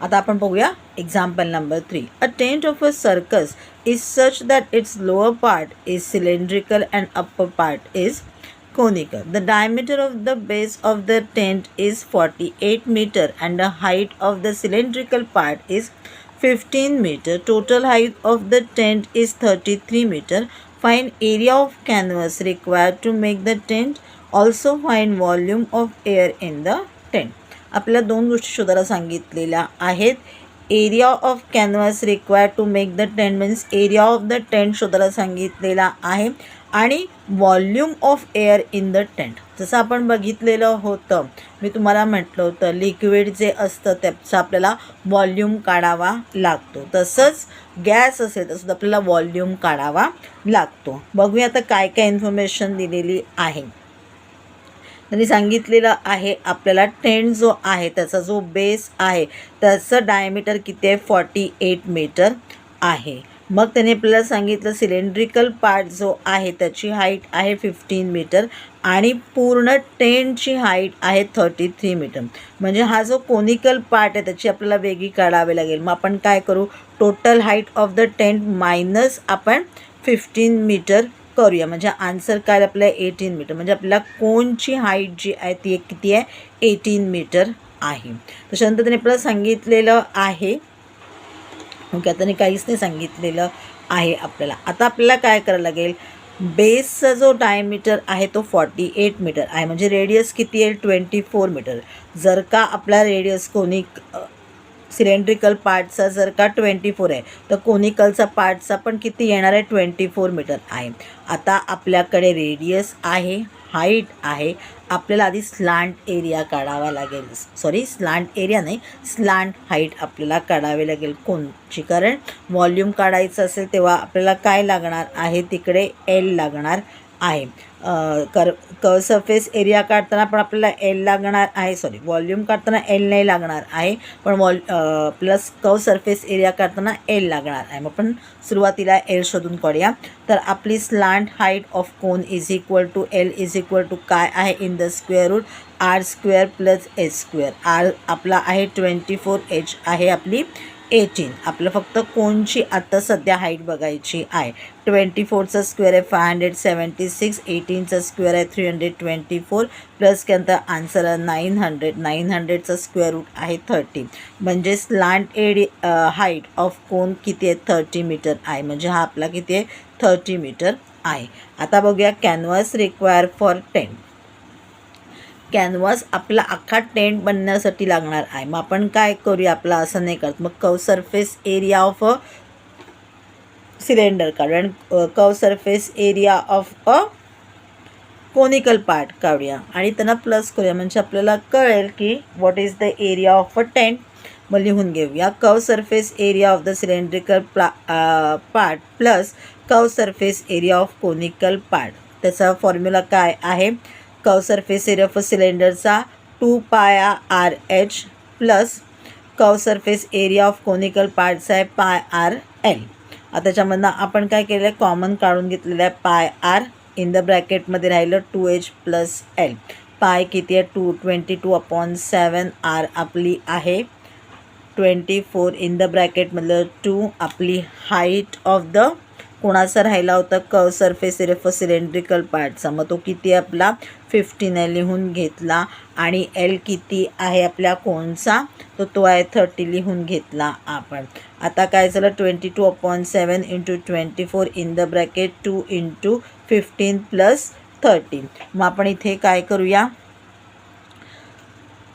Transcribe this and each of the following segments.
आता आपण बघूया example number 3. A tent of a circus is such that it's lower part is cylindrical and upper part is conical. The diameter of the base of the tent is 48 meter and the height of the cylindrical part is 15 meter. Total height of the tent is 33 meter. Find area of canvas required to make the tent. Also find volume of air in the tent. आपल्याला दोन गोष्टी शोधायला सांगितलेल्या आहेत. Area of canvas required to make the tent means area of the tent शोधायला सांगितलेला आहे आणि volume of air in the tent. जसं आपण बघितलेलं होतं, मी तुम्हाला म्हटलं होतं लिक्विड जे असतं त्याचा आपल्याला व्हॉल्यूम काढावा लागतो. तसंच गॅस असेल तर सुद्धा आपल्याला व्हॉल्यूम काढावा लागतो. बघूया आता काय काय इन्फॉर्मेशन दिलेली आहे. त्यांनी सांगितलेलं आहे आपल्याला टेंट जो आहे त्याचा जो बेस आहे त्याचं डायमीटर किती आहे 48 मीटर आहे. मग त्याने आपल्याला सांगितलं सिलेंड्रिकल पार्ट जो आहे त्याची हाईट आहे 15 मीटर आणि पूर्ण टेंटची हाईट आहे 33 मीटर. म्हणजे हा जो कोनिकल पार्ट आहे त्याची आपल्याला वेगळी काढावी लागेल. मग आपण काय करू, total height of the tent minus आपण 15 मीटर करूया. म्हणजे आन्सर काय आपल्याला 18 मीटर. म्हणजे आपल्याला कोनची हाईट जी आहे ती किती आहे 18 मीटर आहे. त्याच्यानंतर त्याने आपल्याला सांगितलेलं आहे ओके, आता काहीच नाही सांगितलेलं आहे आपल्याला. आता आपल्याला काय करायला लागेल, बेसचा जो डायमीटर आहे तो 48 मीटर आहे. म्हणजे रेडियस किती आहे 24 मीटर. जर का आपला रेडियस कोनिक सिलेंड्रिकल पार्टचा जर का 24 आहे तर कोनिकलचा पार्टचा पण किती येणार आहे 24 मीटर आहे. आता आपल्याकडे रेडियस आहे, हाईट आहे, आपल्याला आधी स्लांट एरिया काढावा लागेल. स्लांट एरिया नाही, स्लांट हाईट आपल्याला काढावी लागेल. कोणची, कारण व्हॉल्यूम काढायचं असेल तेव्हा आपल्याला काय लागणार आहे, तिकडे एल लागणार आहे. कर्व सरफेस एरिया काढताना पण आपल्याला एल लागणार आहे. व्हॉल्यूम काढताना एल नाही लागणार आहे, पण प्लस कर्व सरफेस एरिया काढताना एल लागणार आहे. मग आपण सुरुवातीला एल शोधून काढूया. तर आपली slant height of cone is equal to L is equal to काय आहे in the square root R square plus H square. R आपला आहे 24, एच आहे आपली 18. आपलं फक्त कोणची आत्ता सध्या हाईट बघायची आहे. 24चा स्क्वेअर आहे 576, 18चा स्क्वेअर आहे 324 प्लस नंतर आन्सर आहे 900. 900चा स्क्वेअर रूट आहे 30. म्हणजे स्लांट हाईट ऑफ कोन किती आहे 30 मीटर आहे. म्हणजे हा आपला किती आहे 30 मीटर आहे. आता बघूया canvas require for tent. Canvas आपला अख्खा टेंट बनण्यासाठी लागणार आहे. मग आपण काय करूया, आपला असं नाही करत. मग curve surface area of a cylinder काढूया आणि curve surface area of a conical part काढूया आणि त्यांना प्लस करूया. म्हणजे आपल्याला कळेल की what is the area of a tent. मग लिहून घेऊया curve surface area of the cylindrical part plus curve surface area of conical part. त्याचा फॉर्म्युला काय आहे, कर्व सरफेस एरिया ऑफ सिलेंडरचा 2 pi R H plus curve surface area of conical पार्टचा आहे pi R L. आता त्याच्यामधनं आपण काय केलं आहे, कॉमन काढून घेतलेलं आहे पाय आर. इन द ब्रॅकेटमध्ये राहिलं 2h प्लस एल. पाय किती आहे 22/7. आर आपली आहे 24. इन द ब्रॅकेटमधलं 2. आपली हाईट ऑफ द कोणाचा राहिला होता curve surface area for cylindrical पार्टचा, मग तो किती आहे आपला 15 लिहून घेतला. आणि एल किती आहे आपल्या कोणचा, तर तो आहे 30 लिहून घेतला आपण. आता काय झालं 22/7 into 24 in the bracket 2 into 15 plus 30. मग आपण इथे काय करूया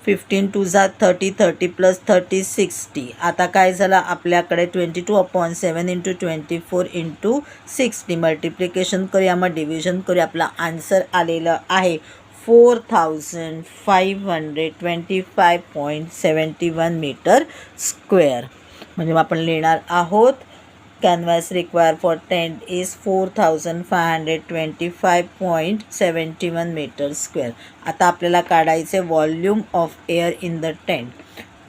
15 2 30, 30 प्लस 30 60. आता काय झालं आपल्याकडे 22/7 इंटू 24 इंटू 60 मल्टिप्लिकेशन करूया, मग डिव्हिजन करूया. आपला आन्सर आलेलं आहे 4525.71 मीटर स्क्वेअर. म्हणजे मग आपण लिहिणार आहोत canvas require for tent is 4525.71 metre square. आता आपल्याला काढायचे volume of air in the tent.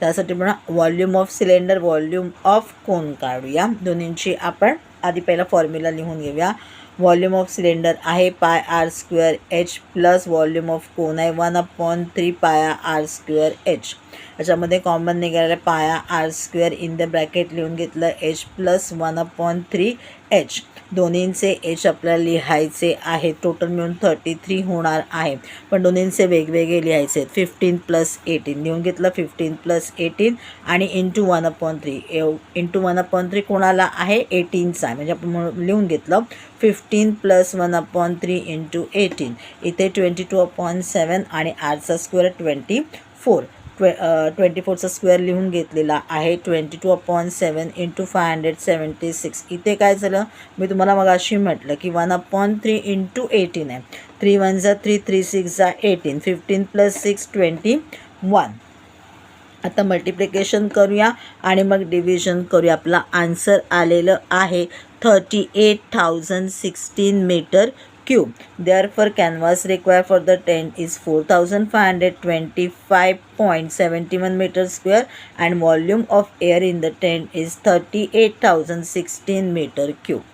त्यासाठी पण volume of cylinder, volume of cone काढूया. दोन्हींची आपण आधी पहिला फॉर्म्युला लिहून घेऊया. व्हॉल्यूम ऑफ सिलेंडर आहे pi R square H plus volume of cone आहे 1/3 पाय आर स्क्वेअर एच. याच्यामध्ये कॉमन निघालेला पाया r² इन द ब्रॅकेट लिहून घेतलं h + 1/3 h. दोन्हींचे h आपल्याला लिहायचे आहे. टोटल मिळून 33 होणार आहे, पण दोन्हींचे वेगवेगळे लिहायचे आहेत. 15 + 18 लिहून घेतलं. 15 + 18 आणि इंटू 1/3. इंटू 1/3 कोणाला आहे? 18चा, म्हणजे आपण लिहून घेतलं 15 + 1/3 इंटू 18. इथे 22/7 आणि r² 24. 24चा स्क्वेअर लिहून घेतलेला आहे. 22/7 इंटू 576. इथे काय झालं, मी तुम्हाला मगाशी म्हटलं की 1/3 इंटू 18 आहे. 3 1 = 3, 3 6 = 18. 15 + 6 21. आता मल्टिप्लिकेशन करूया आणि मग डिव्हिजन करूया. आपला आन्सर आलेलं आहे 38,016 metre cube. Therefore, canvas required for the tent is 4,525.71 meters square and volume of air in the tent is 38,016 meter cube.